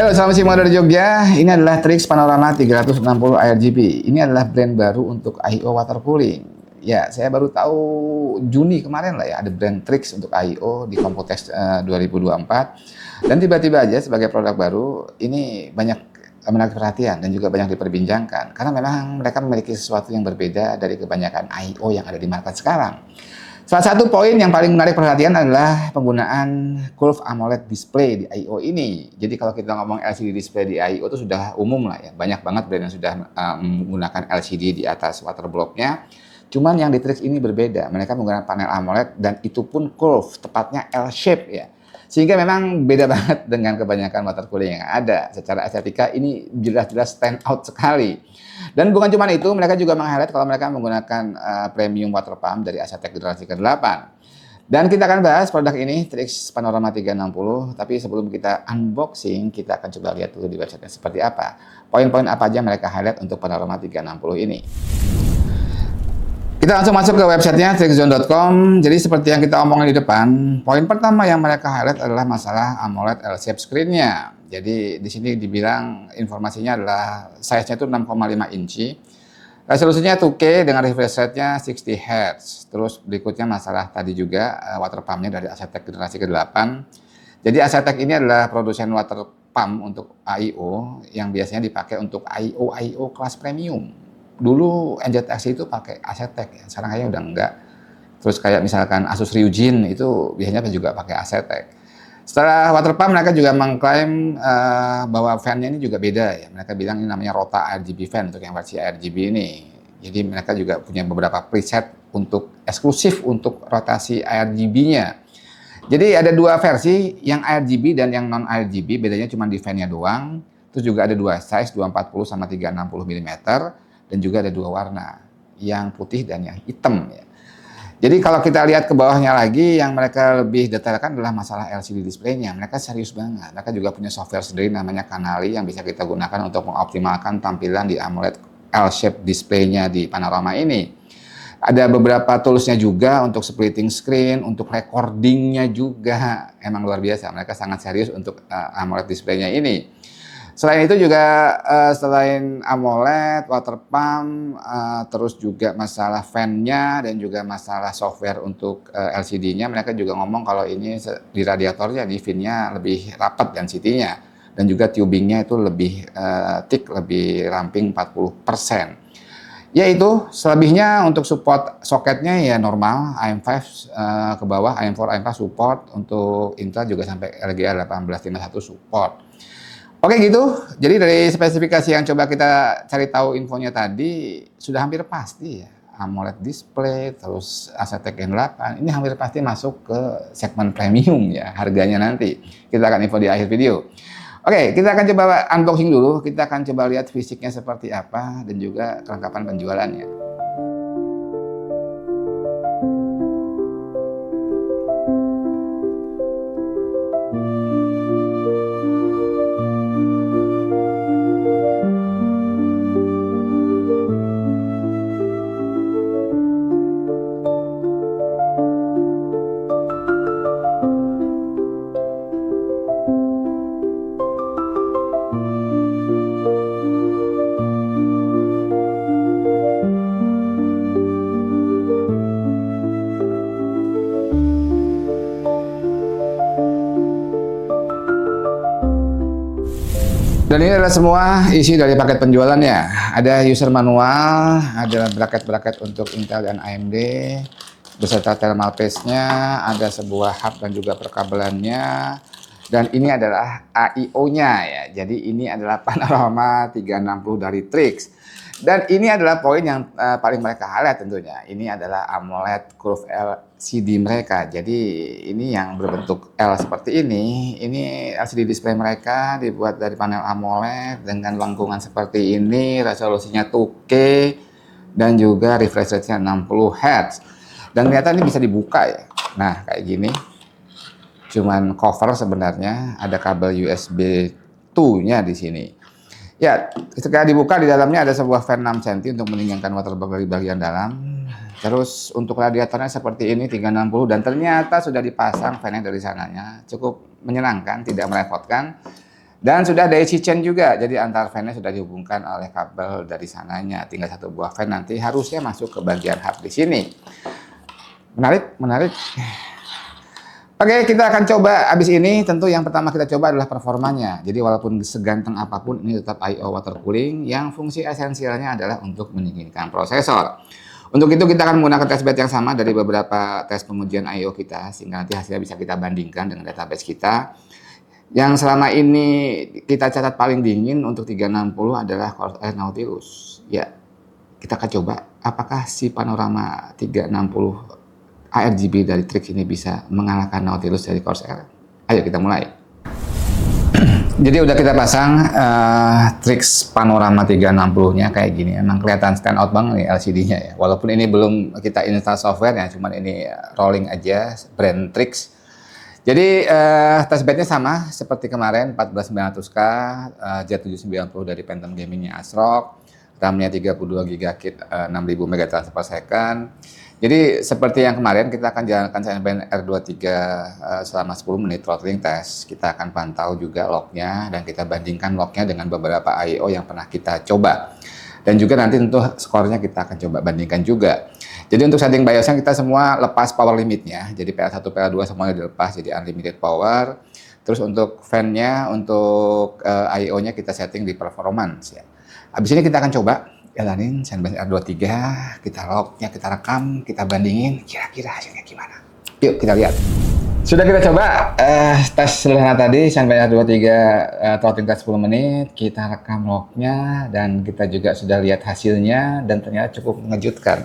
Halo, selamat siang dari Jogja. Ini adalah Trix Panorama 360 ARGB. Ini adalah brand baru untuk I/O water cooling. Ya, saya baru tahu Juni kemarin lah ya, ada brand Trix untuk I/O di Computex 2024. Dan tiba-tiba aja sebagai produk baru, ini banyak menarik perhatian dan juga banyak diperbincangkan. Karena memang mereka memiliki sesuatu yang berbeda dari kebanyakan I/O yang ada di market sekarang. Salah satu poin yang paling menarik perhatian adalah penggunaan Curve AMOLED display di I/O ini. Jadi kalau kita ngomong LCD display di I/O itu sudah umum lah ya. Banyak banget brand yang sudah menggunakan LCD di atas water block-nya. Cuman yang di Trix ini berbeda. Mereka menggunakan panel AMOLED dan itu pun curve, tepatnya L-shape ya. Sehingga memang beda banget dengan kebanyakan water cooling yang ada. Secara estetika ini jelas-jelas stand out sekali. Dan bukan cuma itu, mereka juga meng-highlight kalau mereka menggunakan premium water pump dari Asetek generasi ke-8. Dan kita akan bahas produk ini, Trix Panorama 360. Tapi sebelum kita unboxing, kita akan coba lihat dulu di website-nya seperti apa. Poin-poin apa aja mereka highlight untuk Panorama 360 ini. Kita langsung masuk ke websitenya trixzone.com. Jadi seperti yang kita omongin di depan, poin pertama yang mereka highlight adalah masalah AMOLED L-shape screen-nya. Jadi di sini dibilang informasinya adalah size-nya itu 6,5 inci. Resolusinya 2K dengan refresh rate-nya 60 Hz. Terus berikutnya masalah tadi juga water pump-nya dari Asetek generasi ke-8. Jadi Asetek ini adalah produsen water pump untuk I/O yang biasanya dipakai untuk I/O kelas premium. Dulu NZXT itu pakai Asetek ya, sekarang kayaknya udah enggak. Terus kayak misalkan Asus Ryujin itu biasanya juga pakai Asetek. Setelah water pump mereka juga mengklaim bahwa fan-nya ini juga beda ya. Mereka bilang ini namanya Rota RGB fan untuk yang versi RGB ini. Jadi mereka juga punya beberapa preset untuk eksklusif untuk rotasi RGB-nya. Jadi ada dua versi, yang RGB dan yang non RGB, bedanya cuma di fan-nya doang. Terus juga ada dua size, 240 sama 360 mm. Dan juga ada dua warna, yang putih dan yang hitam ya. Jadi kalau kita lihat ke bawahnya lagi, yang mereka lebih detailkan adalah masalah LCD display-nya. Mereka serius banget. Mereka juga punya software sendiri namanya Canali yang bisa kita gunakan untuk mengoptimalkan tampilan di AMOLED L-shape display-nya di Panorama ini. Ada beberapa tools-nya juga untuk splitting screen, untuk recording-nya juga. Emang luar biasa, mereka sangat serius untuk AMOLED display-nya ini. Selain itu juga selain AMOLED, water pump, terus juga masalah fan-nya dan juga masalah software untuk LCD-nya, mereka juga ngomong kalau ini di radiatornya, di fin-nya lebih rapat density-nya dan juga tubing-nya itu lebih thick, lebih ramping 40%. Yaitu selebihnya untuk support soketnya ya normal, AM5 ke bawah, AM4, AM5 support, untuk Intel juga sampai LGA 1851 support. Oke gitu, jadi dari spesifikasi yang coba kita cari tahu infonya tadi, sudah hampir pasti ya, AMOLED display, terus Asetek Gen8, ini hampir pasti masuk ke segmen premium ya, harganya nanti. Kita akan info di akhir video. Oke, kita akan coba unboxing dulu, kita akan coba lihat fisiknya seperti apa, dan juga kelengkapan penjualannya. Dan ini adalah semua isi dari paket penjualannya. Ada user manual, ada bracket-bracket untuk Intel dan AMD, beserta thermal paste-nya, ada sebuah hub dan juga perkabelannya. Dan ini adalah I/O-nya ya. Jadi ini adalah Panorama 360 dari Trix. Dan ini adalah poin yang paling mereka highlight tentunya. Ini adalah AMOLED Curve LCD mereka. Jadi ini yang berbentuk L seperti ini. Ini LCD display mereka dibuat dari panel AMOLED dengan lengkungan seperti ini. Resolusinya 2K dan juga refresh rate-nya 60 Hz. Dan ternyata ini bisa dibuka ya. Nah kayak gini. Cuman cover sebenarnya. Ada kabel USB 2-nya di sini. Ya, ketika dibuka di dalamnya ada sebuah fan 6 cm untuk meninggikan water bubble di bagian dalam. Terus untuk radiatornya seperti ini 360 dan ternyata sudah dipasang fan-nya dari sananya. Cukup menyenangkan, tidak merepotkan. Dan sudah ada AC chain juga, jadi antar fan-nya sudah dihubungkan oleh kabel dari sananya. Tinggal satu buah fan nanti harusnya masuk ke bagian hub di sini. Menarik, menarik. Oke, kita akan coba abis ini. Tentu yang pertama kita coba adalah performanya. Jadi walaupun seganteng apapun, ini tetap I/O water cooling yang fungsi esensialnya adalah untuk mendinginkan prosesor. Untuk itu kita akan menggunakan testbed yang sama dari beberapa tes pengujian I/O kita, sehingga nanti hasilnya bisa kita bandingkan dengan database kita. Yang selama ini kita catat paling dingin untuk 360 adalah Corsair Nautilus. Ya, kita akan coba apakah si Panorama 360 ARGB dari Trix ini bisa mengalahkan Nautilus dari Corsair. Ayo kita mulai. Jadi udah kita pasang Trix Panorama 360-nya kayak gini. Emang kelihatan stand out banget nih LCD-nya ya. Walaupun ini belum kita install software ya, cuman ini rolling aja brand Trix. Jadi testbednya sama seperti kemarin 14900K, Z790 dari Phantom Gaming-nya ASRock, RAM-nya 32 GB, 6000 MT/s. Jadi seperti yang kemarin kita akan jalankan Cinebench R23 selama 10 menit throttling test. Kita akan pantau juga lognya dan kita bandingkan lognya dengan beberapa I/O yang pernah kita coba. Dan juga nanti tentu skornya kita akan coba bandingkan juga. Jadi untuk setting BIOSnya kita semua lepas power limitnya. Jadi PL1, PL2 semuanya dilepas jadi unlimited power. Terus untuk fan-nya, untuk I/O-nya kita setting di performance ya. Habis ini kita akan coba jalanin Cinebench R23, kita lognya, kita rekam, kita bandingin, kira-kira hasilnya gimana. Yuk kita lihat. Sudah kita coba tes sederhana tadi, Cinebench R23 throttling test 10 menit, kita rekam lognya, dan kita juga sudah lihat hasilnya, dan ternyata cukup mengejutkan.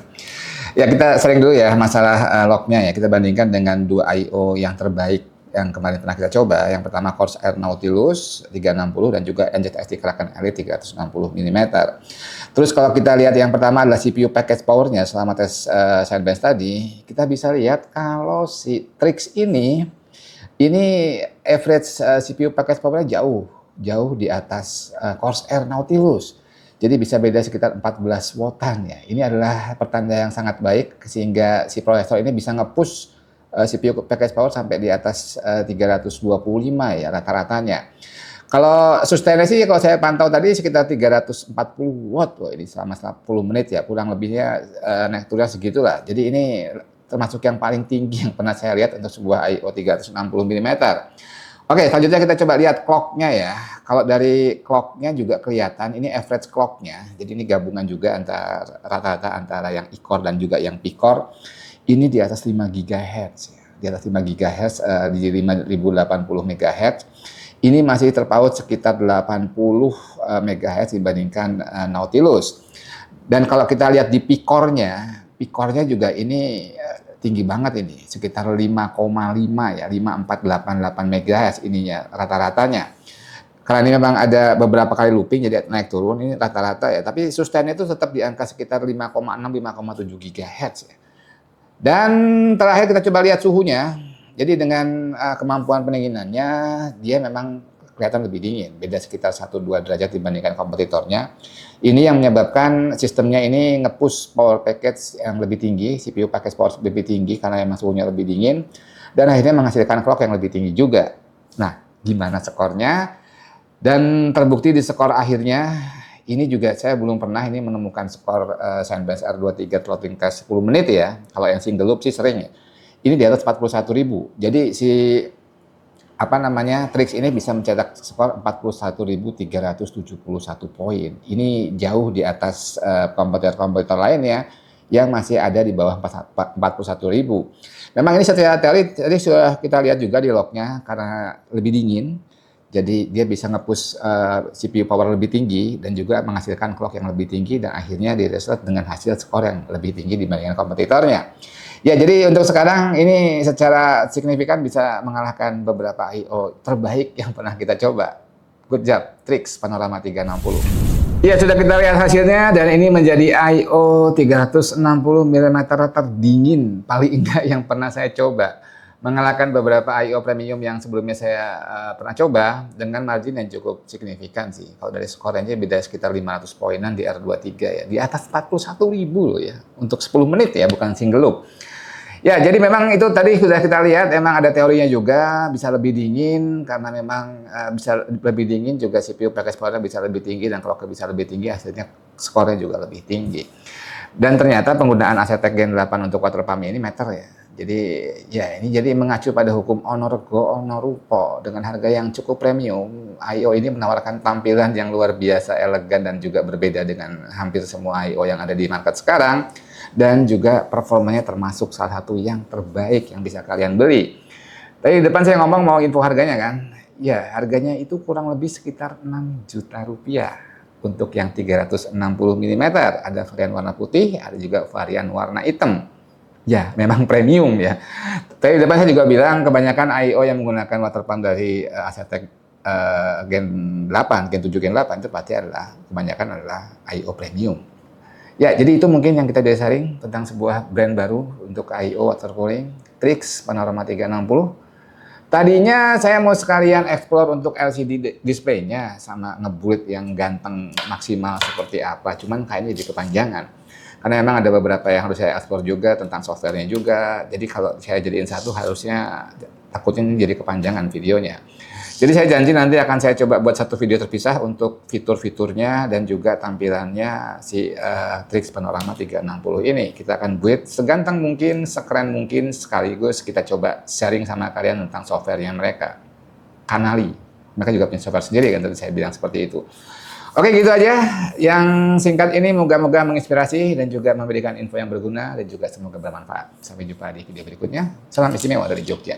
Ya kita sering dulu ya masalah lognya ya, kita bandingkan dengan dua I/O yang terbaik yang kemarin pernah kita coba. Yang pertama Corsair Nautilus 360 dan juga NZXT Kraken Elite 360 mm. Terus kalau kita lihat yang pertama adalah CPU package powernya selama tes Cinebench tadi, kita bisa lihat kalau si Trix ini average CPU package powernya jauh di atas Corsair Nautilus. Jadi bisa beda sekitar 14 wattan ya. Ini adalah pertanda yang sangat baik sehingga si prosesor ini bisa nge-push CPU package power sampai di atas 325 ya rata-ratanya. Kalau sustainnya sih kalau saya pantau tadi sekitar 340 watt loh ini selama 10 menit ya, kurang lebihnya naik turun segitulah. Jadi ini termasuk yang paling tinggi yang pernah saya lihat untuk sebuah I/O 360 mm. Oke, selanjutnya kita coba lihat clock-nya ya. Kalau dari clock-nya juga kelihatan, ini average clock-nya. Jadi ini gabungan juga antara rata-rata antara yang E-core dan juga yang P-core. Ini di atas 5 GHz ya. Di atas 5 GHz di 5080 MHz. Ini masih terpaut sekitar 80 MHz dibandingkan Nautilus. Dan kalau kita lihat di P-core-nya juga ini tinggi banget ini, sekitar 5,5 ya, 5488 MHz ininya rata-ratanya. Karena ini memang ada beberapa kali looping jadi naik turun, ini rata-rata ya, tapi sustainnya itu tetap di angka sekitar 5,6 5,7 GHz ya. Dan terakhir kita coba lihat suhunya. Jadi dengan kemampuan pendinginannya dia memang kelihatan lebih dingin, beda sekitar 1-2 derajat dibandingkan kompetitornya. Ini yang menyebabkan sistemnya ini nge-push power package yang lebih tinggi, CPU package power lebih tinggi karena memang suhunya lebih dingin, dan akhirnya menghasilkan clock yang lebih tinggi juga. Nah, gimana skornya? Dan terbukti di skor akhirnya, ini juga saya belum pernah ini menemukan skor Cinebench R23 throttling test 10 menit ya. Kalau yang single loop sih sering ya. Ini di atas 41.000. Jadi si Trix ini bisa mencetak skor 41.371 poin. Ini jauh di atas kompetitor lain ya yang masih ada di bawah 41.000. Memang ini secara teori tadi sudah kita lihat juga di lognya karena lebih dingin. Jadi dia bisa nge-push CPU power lebih tinggi dan juga menghasilkan clock yang lebih tinggi dan akhirnya di-result dengan hasil skor yang lebih tinggi dibandingkan kompetitornya. Ya, jadi untuk sekarang ini secara signifikan bisa mengalahkan beberapa I/O terbaik yang pernah kita coba. Good job, Trix Panorama 360. Ya, sudah kita lihat hasilnya dan ini menjadi I/O 360 mm terdingin paling enggak yang pernah saya coba. Mengalahkan beberapa I/O premium yang sebelumnya saya pernah coba dengan margin yang cukup signifikan sih. Kalau dari skornya beda sekitar 500 poinan di R23 ya. Di atas 41.000 loh ya. Untuk 10 menit ya, bukan single loop. Ya, jadi memang itu tadi sudah kita lihat, memang ada teorinya juga, bisa lebih dingin, karena memang bisa lebih dingin juga CPU package power bisa lebih tinggi, dan kalau bisa lebih tinggi hasilnya skornya juga lebih tinggi. Dan ternyata penggunaan Asetek Gen 8 untuk water pump ini meter ya. Jadi ya ini jadi mengacu pada hukum honor go honor rupo, dengan harga yang cukup premium. I/O ini menawarkan tampilan yang luar biasa elegan dan juga berbeda dengan hampir semua I/O yang ada di market sekarang, dan juga performanya termasuk salah satu yang terbaik yang bisa kalian beli. Tadi di depan saya ngomong mau info harganya kan. Ya, harganya itu kurang lebih sekitar 6 juta rupiah untuk yang 360 mm. Ada varian warna putih, ada juga varian warna hitam. Ya, memang premium ya. Tadi di depan saya juga bilang kebanyakan I/O yang menggunakan water pump dari Asetek Gen 8, Gen 7 Gen 8 itu pasti adalah kebanyakan adalah I/O premium. Ya, jadi itu mungkin yang kita bisa sharing tentang sebuah brand baru untuk I/O water cooling, Trix Panorama 360. Tadinya saya mau sekalian explore untuk LCD display-nya sama ngebuild yang ganteng maksimal seperti apa, cuman kayaknya jadi kepanjangan. Karena memang ada beberapa yang harus saya explore juga tentang softwarenya juga. Jadi kalau saya jadiin satu harusnya takutnya jadi kepanjangan videonya. Jadi saya janji nanti akan saya coba buat satu video terpisah untuk fitur-fiturnya dan juga tampilannya si Trix Panorama 360 ini. Kita akan buat seganteng mungkin, sekeren mungkin, sekaligus kita coba sharing sama kalian tentang softwarenya mereka. Kanali. Mereka juga punya software sendiri kan, tadi saya bilang seperti itu. Oke, gitu aja. Yang singkat ini moga-moga menginspirasi dan juga memberikan info yang berguna dan juga semoga bermanfaat. Sampai jumpa di video berikutnya. Salam istimewa dari Jogja.